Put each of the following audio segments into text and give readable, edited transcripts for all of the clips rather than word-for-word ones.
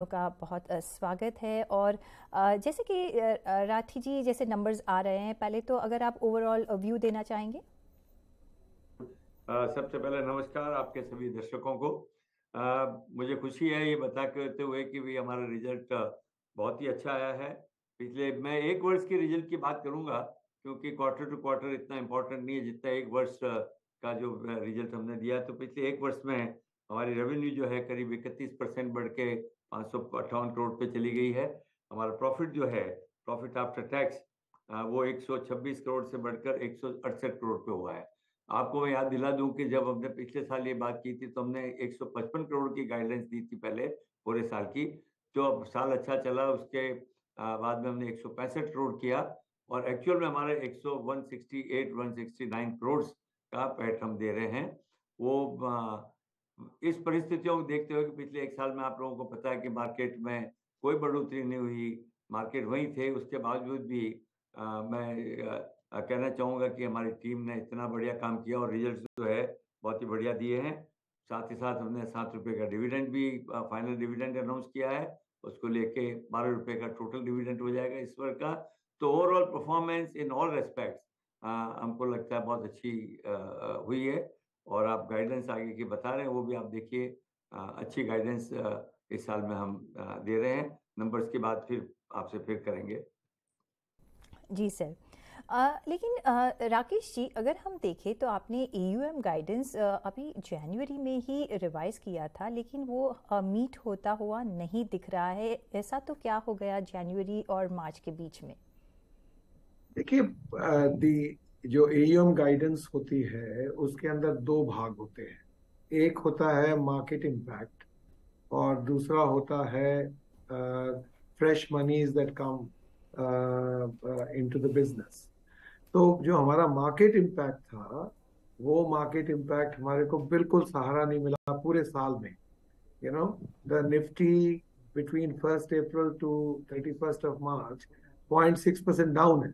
का बहुत स्वागत है। और जैसे कि राठी जी, जैसे नंबर्स आ रहे हैं, पहले तो अगर आप ओवरऑल व्यू देना चाहेंगे। सबसे पहले नमस्कार आपके सभी दर्शकों को। मुझे खुशी है ये बता करते हुए कि भी हमारा रिजल्ट बहुत ही अच्छा आया है। पिछले मैं एक वर्ष के रिजल्ट की बात करूंगा, क्योंकि क्वार्टर टू क्वार्टर इतना इम्पोर्टेंट नहीं है जितना एक वर्ष का जो रिजल्ट हमने दिया। तो पिछले एक वर्ष में हमारी रेवेन्यू जो है करीब 31% बढ़ के 558 करोड़ पे चली गई है। हमारा प्रॉफिट जो है, प्रॉफिट आफ्टर टैक्स, वो 126 करोड़ से बढ़कर 168 करोड़ पे हुआ है। आपको मैं याद दिला दूं कि जब हमने पिछले साल ये बात की थी तो हमने 155 करोड़ की गाइडेंस दी थी पहले पूरे साल की। जो साल अच्छा चला उसके बाद में हमने 165 करोड़ किया, और एक्चुअल में हमारे 168 169 करोड़ का पैट हम दे रहे हैं। वो इस परिस्थितियों को देखते हुए कि पिछले एक साल में आप लोगों को पता है कि मार्केट में कोई बढ़ोतरी नहीं हुई, मार्केट वही थे। उसके बावजूद भी मैं कहना चाहूंगा कि हमारी टीम ने इतना बढ़िया काम किया और रिजल्ट जो है बहुत ही बढ़िया दिए हैं। साथ ही साथ हमने 7 रुपए का डिविडेंड भी फाइनल डिविडेंड अनाउंस किया है। उसको लेके 12 रुपए का टोटल डिविडेंड हो जाएगा इस वर्ष का। तो overall performance in all respects हमको लगता है बहुत अच्छी हुई है। और आप गाइडेंस आगे की बता रहे हैं, वो भी आप देखिए, अच्छी गाइडेंस इस साल में हम दे रहे हैं। नंबर्स की बात फिर आपसे फिर करेंगे। जी सर। लेकिन राकेश जी, अगर हम देखें तो आपने एयूएम गाइडेंस अभी जनवरी में ही रिवाइज किया था, लेकिन वो मीट होता हुआ नहीं दिख रहा है। ऐसा तो क्या हो गया जनवरी और मार्च के बीच में? देखिए, दी जो एयूएम गाइडेंस होती है उसके अंदर दो भाग होते हैं। एक होता है मार्केट इम्पैक्ट और दूसरा होता है fresh monies that come into the business. तो जो हमारा मार्केट इम्पैक्ट था, वो मार्केट इम्पैक्ट हमारे को बिल्कुल सहारा नहीं मिला पूरे साल में। You know, the Nifty between 1 April to 31 March 0.6% down है।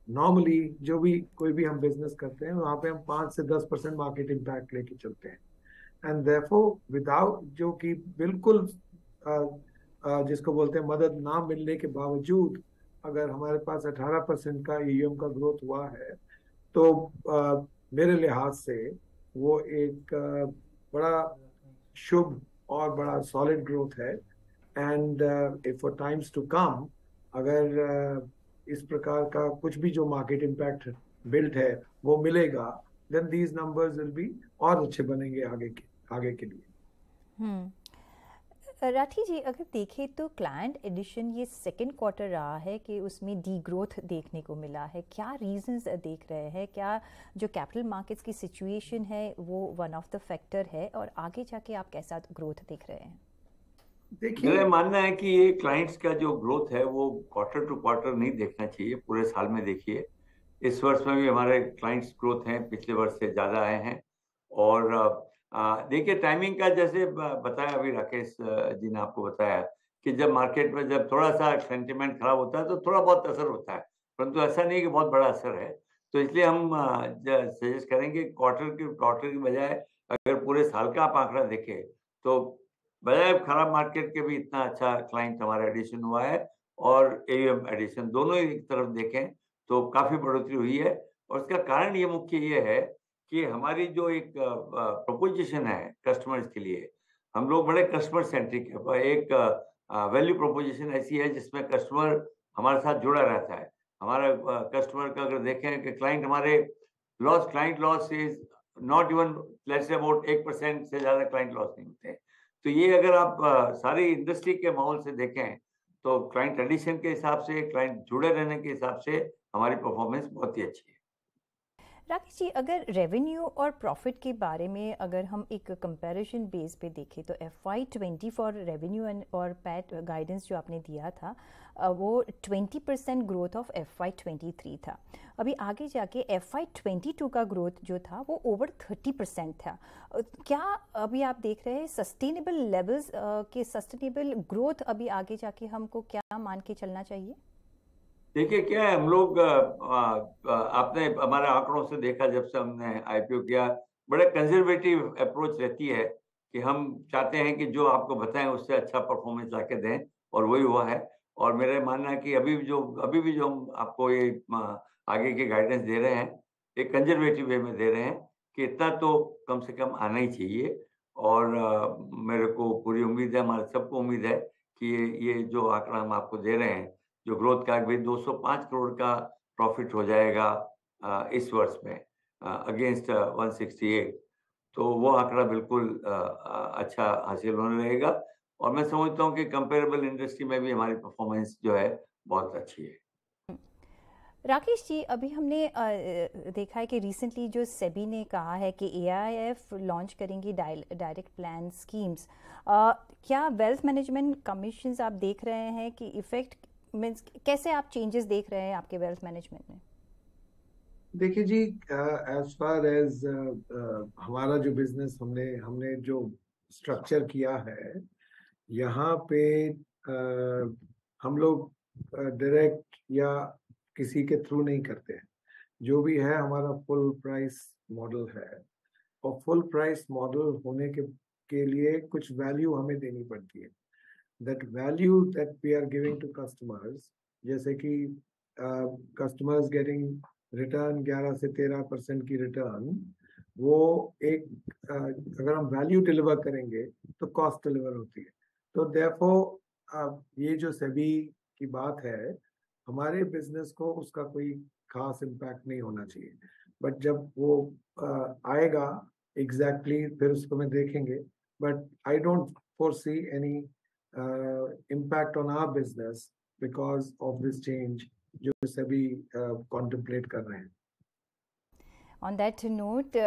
नॉर्मली जो भी कोई भी हम बिजनेस करते हैं वहां पे हम 5 से 10% मार्केट इम्पैक्ट लेके चलते हैं। एंड देयरफॉर विदाउट, जो कि बिल्कुल जिसको बोलते हैं मदद ना मिलने के बावजूद, अगर हमारे पास 18% का ईएम का ग्रोथ हुआ है, तो मेरे लिहाज से वो एक बड़ा शुभ और बड़ा सॉलिड ग्रोथ है। And if for times to come, अगर इस प्रकार का कुछ भी जो मार्केट इम्पैक्ट बिल्ट है वो मिलेगा, then these numbers will be और अच्छे बनेंगे आगे के लिए। हम्म। राठी जी, अगर देखें तो क्लाइंट एडिशन ये सेकंड क्वार्टर रहा है कि उसमें डी ग्रोथ देखने को मिला है। क्या रीजंस देख रहे हैं? क्या जो कैपिटल मार्केट्स की सिचुएशन है वो वन ऑफ द फैक्टर है, और आगे जाके आप कैसा ग्रोथ देख रहे हैं? देखिए, मेरा मानना है कि ये क्लाइंट्स का जो ग्रोथ है वो क्वार्टर टू क्वार्टर नहीं देखना चाहिए, पूरे साल में देखिए। इस वर्ष में भी हमारे क्लाइंट्स ग्रोथ हैं, पिछले वर्ष से ज्यादा आए हैं। और देखिए, टाइमिंग का जैसे बताया अभी राकेश जी ने आपको बताया कि जब मार्केट में जब थोड़ा सा सेंटिमेंट खराब होता है तो थोड़ा बहुत असर होता है, परंतु ऐसा नहीं कि बहुत बड़ा असर है। तो इसलिए हम सजेस्ट करेंगे क्वार्टर की बजाय अगर पूरे साल का आप आंकड़ा देखें तो बजाय खराब मार्केट के भी इतना अच्छा क्लाइंट हमारा एडिशन हुआ है। और एयूएम एडिशन दोनों ही तरफ देखें तो काफी बढ़ोतरी हुई है। और इसका कारण ये मुख्य ये है कि हमारी जो एक प्रोपोजिशन है कस्टमर्स के लिए, हम लोग बड़े कस्टमर सेंट्रिक है। एक वैल्यू प्रोपोजिशन ऐसी है जिसमें कस्टमर हमारे साथ जुड़ा रहता है। हमारा कस्टमर का अगर देखें कि client loss is not even less about 1% से ज्यादा क्लाइंट लॉस नहीं होते हैं। तो ये अगर आप सारी इंडस्ट्री के माहौल से देखें तो क्लाइंट एडिशन के हिसाब से, क्लाइंट जुड़े रहने के हिसाब से हमारी परफॉर्मेंस बहुत ही अच्छी है। राकेश जी, अगर रेवेन्यू और प्रॉफिट के बारे में अगर हम एक कंपैरिजन बेस पे देखें तो FY20 फॉर रेवेन्यू और पैट गाइडेंस जो आपने दिया था, वो 20% ग्रोथ ऑफ FY23 था। अभी आगे जाके FY22 का ग्रोथ जो था वो ओवर 30% था। क्या अभी आप देख रहे हैं सस्टेनेबल लेवल्स के सस्टेनेबल ग्रोथ अभी आगे जाके हमको क्या मान के चलना चाहिए? देखिए, क्या है, हम लोग आपने हमारे आंकड़ों से देखा, जब से हमने आईपीओ किया, बड़े कंजर्वेटिव अप्रोच रहती है कि हम चाहते हैं कि जो आपको बताएं उससे अच्छा परफॉर्मेंस लाके दें, और वही हुआ है। और मेरा मानना है कि अभी भी जो हम आपको ये आगे के गाइडेंस दे रहे हैं, एक कंजर्वेटिव वे में दे रहे हैं कि इतना तो कम से कम आना ही चाहिए। और मेरे को पूरी उम्मीद है, हमारे सबको उम्मीद है कि ये जो आंकड़ा हम आपको दे रहे हैं, जो ग्रोथ का, भाई 205 करोड़ का प्रॉफिट हो जाएगा इस वर्ष में अगेंस्ट 168, तो वो आंकड़ा बिल्कुल अच्छा हासिल होने रहेगा। और मैं समझता हूँ कि कंपेरेबल इंडस्ट्री में भी हमारी परफॉर्मेंस जो है बहुत अच्छी है। राकेश जी, अभी हमने देखा है कि रिसेंटली जो सेबी ने कहा है कि एआईएफ लॉन्च करेंगी डायरेक्ट प्लान स्कीम्स। क्या वेल्थ मैनेजमेंट कमीशंस आप देख रहे हैं कि इफेक्ट मीन्स कैसे आप चेंजेस देख रहे हैं आपके वेल्थ मैनेजमेंट में? देखिए जी, एज फार एज हमारा जो बिजनेस हमने जो स्ट्रक्चर किया है, यहाँ पे हम लोग डायरेक्ट या किसी के थ्रू नहीं करते हैं। जो भी है हमारा फुल प्राइस मॉडल है, और फुल प्राइस मॉडल होने के लिए कुछ वैल्यू हमें देनी पड़ती है। That value that we are giving to customers, जैसे कि कस्टमर्स गेटिंग रिटर्न 11 से 13% की रिटर्न, वो एक अगर हम वैल्यू डिलीवर करेंगे तो कॉस्ट डिलीवर होती है। तो देयरफॉर ये जो सेबी की बात है, हमारे बिजनेस को उसका कोई खास इम्पैक्ट नहीं होना चाहिए। बट जब वो आएगा एग्जैक्टली फिर उसको मैं देखेंगे। But I don't foresee any impact on our business because of this change जो सभी कॉन्टेम्पलेट कर रहे हैं। On that note,